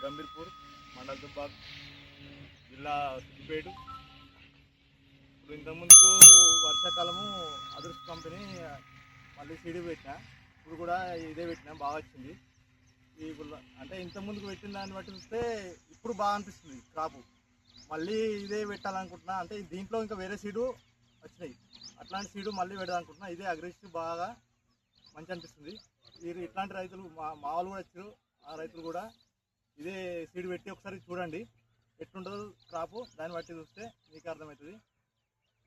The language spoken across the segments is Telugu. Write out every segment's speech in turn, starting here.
గంభీర్పూర్ మండల్ దుబ్బాక్ జిల్లా సిద్దిపేట. ఇప్పుడు ఇంతకుముందుకు వర్షాకాలము అదృష్ట కంపెనీ మళ్ళీ సీడీ పెట్టినా, ఇప్పుడు కూడా ఇదే పెట్టినా, బాగా వచ్చింది. ఇప్పుడు అంటే ఇంతకుముందుకు పెట్టిన దాన్ని బట్టి చూస్తే ఇప్పుడు బాగా అనిపిస్తుంది క్రాపు. మళ్ళీ ఇదే పెట్టాలనుకుంటున్నా, అంటే దీంట్లో ఇంకా వేరే సీడు వచ్చినాయి, అట్లాంటి సీడు మళ్ళీ పెడదామనుకుంటున్నా. ఇదే అగ్రెసివ్ బాగా మంచి అనిపిస్తుంది. ఇట్లాంటి రైతులు మా వాళ్ళు కూడా వచ్చారు, ఆ రైతులు కూడా ఇదే సీడ్ పెట్టి ఒకసారి చూడండి ఎట్లుంటుందో క్రాపు. దాన్ని బట్టి చూస్తే మీకు అర్థమవుతుంది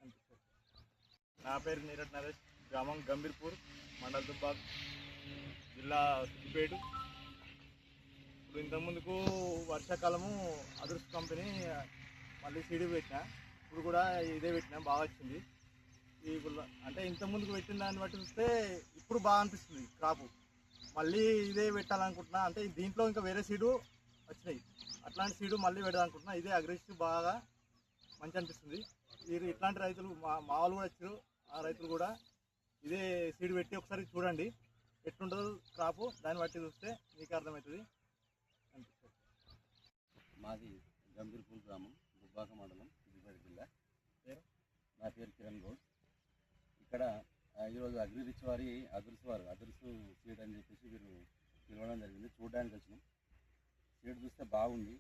అనిపిస్తుంది. నా పేరు నీరట్ నరేష్, గ్రామం గంభీర్పూర్, మండల్ దుబ్బాక్, జిల్లా సిద్దిపేట. ఇప్పుడు ఇంతకుముందుకు వర్షాకాలము అదృష్ట కంపెనీ మళ్ళీ సీడీ పెట్టినా, ఇప్పుడు కూడా ఇదే పెట్టినా, బాగా వచ్చింది. ఇప్పుడు అంటే ఇంతకుముందుకు పెట్టిన దాన్ని బట్టి చూస్తే ఇప్పుడు బాగా అనిపిస్తుంది క్రాపు. మళ్ళీ ఇదే పెట్టాలనుకుంటున్నా, అంటే దీంట్లో ఇంకా వేరే సీడు వచ్చినాయి, అట్లాంటి సీడు మళ్ళీ పెడదామనుకుంటున్నా. ఇదే అగ్రెసివ్ బాగా మంచి అనిపిస్తుంది. ఇట్లాంటి రైతులు మా వాళ్ళు కూడా వచ్చారు, ఆ రైతులు కూడా ఇదే సీడ్ పెట్టి ఒకసారి చూడండి ఎట్లుంటుందో క్రాపు. దాన్ని బట్టి చూస్తే మీకు అర్థమవుతుంది అనిపిస్తుంది. మాది గంభీర్పూర్ గ్రామం, దుబ్బాక మండలం, సిద్దిపేట జిల్లా. నా పేరు కిరణ్ గౌడ్. ఇక్కడ ఈరోజు అగ్రిరిచ్ వారి అదుర్సు సీడ్ అని చెప్పేసి వీరు పిలవడం జరిగింది. చూడడానికి వచ్చినాం. సీడ్ చూస్తే బాగుంది,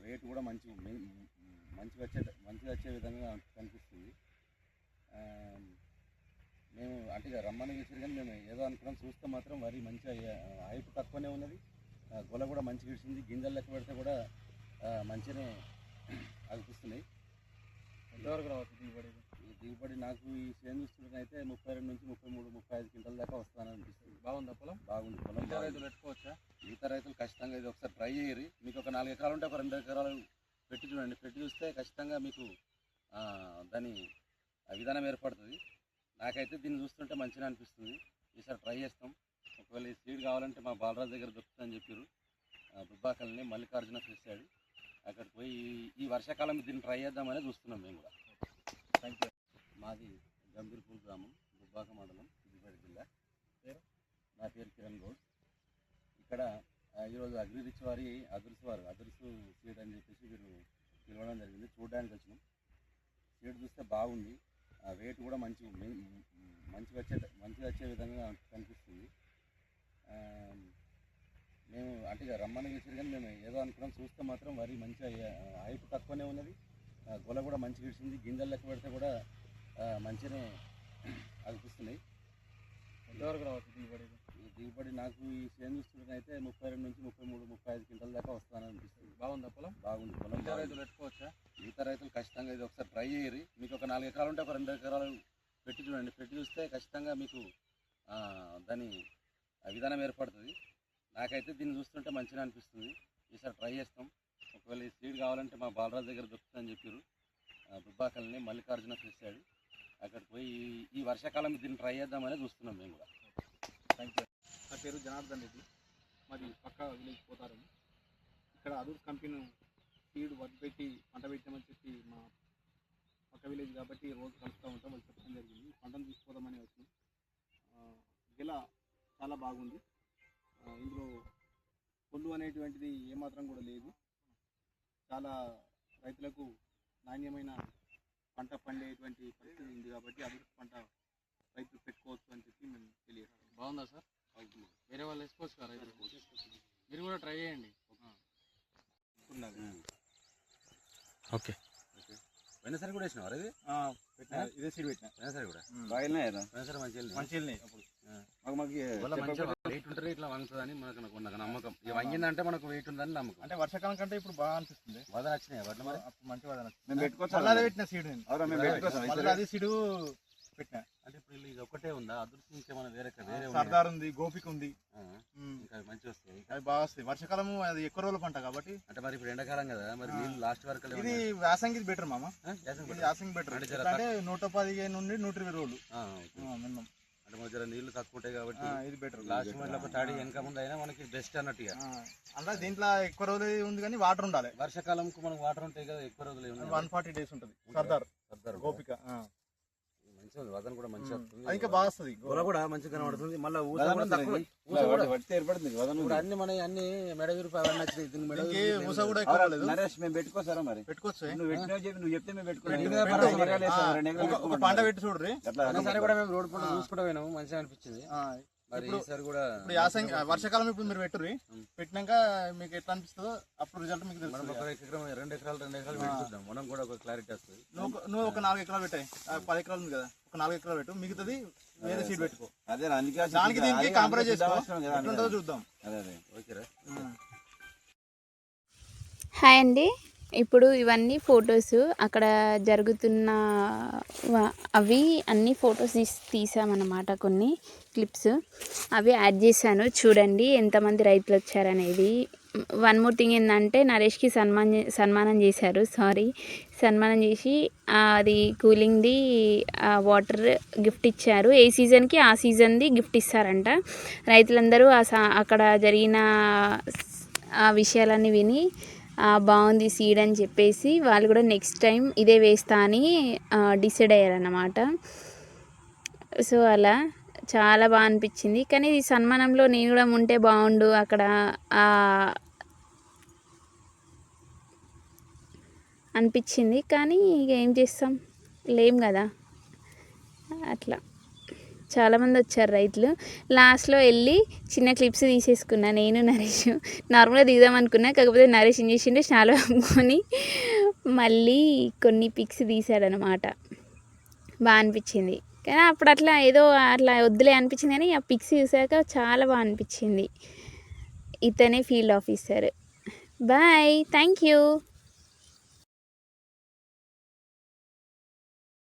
వెయిట్ కూడా మంచిగా వచ్చే విధంగా కనిపిస్తుంది. మేము అంటే రమ్మని చేసారు, కానీ మేము ఏదో అనుకున్నాం. చూస్తే మాత్రం వరి మంచిగా హైట్ తక్కువనే ఉన్నది, గొల కూడా మంచిగా ఇచ్చింది. గింజలు లెక్క పెడితే కూడా మంచిగానే అనిపిస్తున్నాయి. ఎంతవరకు రావచ్చు దిగుబడి? నాకు ఈ చేను చూస్తుంటే 32 నుంచి 33, 35 క్వింటల్ దాకా వస్తానని అనిపిస్తుంది. బాగుందా పొలం? బాగుంది పొలం. రైతులు పెట్టుకోవచ్చా? మిగతా రైతులు ఖచ్చితంగా ఇది ఒకసారి ట్రై చేయరు. మీకు ఒక 4 ఎకరాలు ఉంటే ఒక 2 ఎకరాలు పెట్టి చూడండి. పెట్టి చూస్తే ఖచ్చితంగా మీకు దాని విధానం ఏర్పడుతుంది. నాకైతే దీన్ని చూస్తుంటే మంచిగా అనిపిస్తుంది. ఈసారి ట్రై చేస్తాం. ఒకవేళ ఈ సీడ్ కావాలంటే మా బాలరాజు దగ్గర దొరుకుతుందని చెప్పారు. దుబ్బాకల్ని మల్లికార్జున చేశాడు. అక్కడికి పోయి ఈ వర్షాకాలం దీన్ని ట్రై చేద్దామని చూస్తున్నాం మేము కూడా. Thank you. మాది గంభీర్పూర్ గ్రామం, దుబ్బాక మండలం, సిద్దిపేట జిల్లా. నా పేరు కిరణ్ గౌడ్. ఇక్కడ ఈరోజు అగ్రిరిచ్ వారి అదుర్సు సీడ్ అని చెప్పేసి వీరు పిలవడం జరిగింది. చూడడానికి వచ్చినాం. సీడ్ చూస్తే బాగుంది, వెయిట్ కూడా మంచిగా వచ్చే విధంగా కనిపిస్తుంది. మేము అంటే రమ్మని చేసారు, కానీ మేము ఏదో అనుకున్నాం. చూస్తే మాత్రం వరి మంచిగా హైట్ తక్కువనే ఉన్నది, గొల కూడా మంచిగా ఇచ్చింది. గింజలు లెక్క పెడితే కూడా మంచిగానే అనిపిస్తున్నాయి. ఎంతవరకు రావచ్చు దిగుబడి? నాకు ఈ చేను చూస్తుంటే 32 నుంచి 33, 35 క్వింటల్ దాకా వస్తానని అనిపిస్తుంది. బాగుందా పొలం? బాగుంది పొలం. రైతులు పెట్టుకోవచ్చా? మిగతా రైతులు ఖచ్చితంగా ఇది ఒకసారి ట్రై చేయరు. మీకు ఒక 4 ఎకరాలు ఉంటే ఒక 2 ఎకరాలు పెట్టి చూడండి. పెట్టి చూస్తే ఖచ్చితంగా మీకు దాని విధానం ఏర్పడుతుంది. నాకైతే దీన్ని చూస్తుంటే మంచిగా అనిపిస్తుంది. ఈసారి ట్రై చేస్తాం. ఒకవేళ ఈ సీడ్ కావాలంటే మా బాలరాజు దగ్గర దొరుకుతుందని చెప్పారు. దుబ్బాకల్ని మల్లికార్జున చేశాడు. అక్కడికి పోయి ఈ వర్షాకాలం దీన్ని ట్రై చేద్దామని చూస్తున్నాం మేము కూడా. Thank you. నా పేరు జనార్దన్ రెడ్డి, మాది పక్క విలేజ్ పోతారు. ఇక్కడ అదూర్ కంపెనీ సీడ్ వడ్డు పెట్టి పంట పెట్టామని చెప్పి మా పక్క విలేజ్ కాబట్టి రోజు కలుస్తూ ఉంటాం. వాళ్ళు చెప్పడం జరిగింది. పంటను తీసుకుపోదామని వచ్చినాం. గెల చాలా బాగుంది. ఇందులో పొల్లు అనేటువంటిది ఏమాత్రం కూడా లేదు. చాలా రైతులకు నాణ్యమైన పంట పండేటువంటి పరిస్థితి ఉంది కాబట్టి అదృష్ట పంట రైతులు పెట్టుకోవచ్చు అని చెప్పి మేము తెలియజేస్తాం. బాగుందా సార్? వేరే వాళ్ళు వేసుకోవచ్చు కదా రైతులు, మీరు కూడా ట్రై చేయండి. ఓకే. పోయినసారి కూడా వేసినావు ఇది? ఇదే సీడ్ పెట్టినా. పోయినసారి కూడా బాగానే వెయిట్ ఉంటుంది, ఇట్లా వంగుతుందని మనకు నమ్మకం. ఇక వంగిందంటే మనకు వెయిట్ ఉందని నమ్మకం. అంటే వర్షాకాలం కంటే ఇప్పుడు బాగా అనిపిస్తుంది. వదన వచ్చినాయి వడ్లు మరి మంచి వదన పెట్టిన సీడ్ అదే సీడు పెట్టినా. అంటే ఇప్పుడు ఇది ఒకటే ఉందా? అదృష్టం ఇంకేమైనా వేరే సర్దార్ ఉంది, గోపిక ఉంది, ఇంకా మంచిగా వస్తాయి. అవి బాగా వస్తాయి. వర్షాకాలం అది ఎక్కువ రోజుల పంట కాబట్టి. అంటే మరి ఇప్పుడు ఎండాకాలం కదా, మరి నీళ్ళు లాస్ట్ వరకు. ఇది వ్యాసంగి బెటర్ మామ, వ్యాసంగి బెటర్. అంటే 115 నుండి 120 రోజులు మినిమం. అంటే మధ్యలో నీళ్లు తక్కువ ఉంటాయి కాబట్టి ఇది బెటర్. లాస్ట్ మంత్ స్టార్ట్ వెనక ముందు అయినా మనకి బెస్ట్ అన్నట్టుగా. అంటే దీంట్లో ఎక్కువ రోజులు ఉంది కానీ వాటర్ ఉండాలి. వర్షాకాలంకు మనకు వాటర్ ఉంటాయి కదా, ఎక్కువ రోజులు 140 days ఉంటుంది. సర్దార్ గోపిక మంచిగా ఉంది, వదన కూడా మంచిగా వస్తుంది. అది ఇంకా బాగా వస్తుంది. గోల కూడా మంచిగా కనబడుతుంది. మళ్ళీ ఊస వదన కూడా ఉంటుంది. తక్కువ. ఇట్లా వడితే ఏర్పడుతుంది వదన ఇప్పుడు ఉంది. అన్ని మన అన్ని మెడ విరుపు అవన్నీ వచ్చినాయి. దీన్ని మెడ దీనికి విరుపు ఊస కూడా ఎక్కువ రాలేదు. నరేష్ మేము పెట్టుకోసారా మరి పెట్టుకోవచ్చు. నువ్వు పెట్టినా చెప్పి నువ్వు చెప్తే మేము పెట్టుకున్నాం. పెట్టు. రెండు ఎకరాలు వేస్తాం, రెండు ఎకరాలు ఒక పెట్టుకోమంటాం. పంట పెట్టి చూడ్రి. అట్లా ఒకసారి కూడా మేము రోడ్డు పంట చూసుకుంటూ పోయినాము, మంచిగా అనిపించింది. మరి ఈసారి కూడా ఇప్పుడు యాసంగి వర్షాకాలం ఇప్పుడు మీరు పెట్టుర్రి, పెట్టినాక మీకు ఎట్లా అనిపిస్తుందో అప్పుడు రిజల్ట్ మీకు మనం తెలుస్తుంది. ఒక ఎకరం 2 ఎకరాలు పెట్టుకుందాం, మనం కూడా ఒక క్లారిటీ వస్తుంది. నువ్వు ఒక 4 ఎకరాలు పెట్టాయి, 10 ఎకరాలు ఉంది కదా, ఒక 4 ఎకరాలు పెట్టు, మిగతాది వేరే సీడ్ పెట్టుకో. అదే అందుకే దానికి దీనికి కాంప్రమైజ్ చేసుకో, అవసరం కదా. ఎట్లుంటుందో చూద్దాం. అదే ఓకేరా. హాయ్ అండి. ఇప్పుడు ఇవన్నీ ఫొటోస్ అక్కడ జరుగుతున్న అవి అన్ని ఫొటోస్ తీసామన్నమాట, కొన్ని క్లిప్స్ అవి యాడ్ చేశాను. చూడండి ఎంతమంది రైతులు వచ్చారనేది. వన్ మోర్ థింగ్ ఏంటంటే నరేష్కి సన్మానం చేశారు, సన్మానం చేసి అది కూలింగ్ది వాటర్ గిఫ్ట్ ఇచ్చారు. ఏ సీజన్కి ఆ సీజన్ది గిఫ్ట్ ఇస్తారంట. రైతులందరూ అక్కడ జరిగిన ఆ విషయాలన్నీ విని బాగుంది సీడ్ అని చెప్పేసి వాళ్ళు కూడా నెక్స్ట్ టైం ఇదే వేస్తా అని డిసైడ్ అయ్యారన్నమాట. సో అలా చాలా బాగా అనిపించింది. కానీ ఈ సన్మానంలో నేను కూడా ఉంటే బాగుండు అక్కడ అనిపించింది. కానీ ఇక ఏం చేస్తాం, లేం కదా. అట్లా చాలామంది వచ్చారు రైతులు. లాస్ట్లో వెళ్ళి చిన్న క్లిప్స్ తీసేసుకున్నా నేను, నరేష్. నార్మల్గా దిగుదాం అనుకున్నా, కాకపోతే నరేష్ ఏం చేసిండు, చాలా కొని మళ్ళీ కొన్ని పిక్స్ తీసాడనమాట. బాగా అనిపించింది. కానీ అప్పుడు అట్లా ఏదో అట్లా వద్దులే అనిపించింది, కానీ ఆ పిక్స్ చూసాక చాలా బాగా అనిపించింది. ఇతనే field officer. Bye, thank you.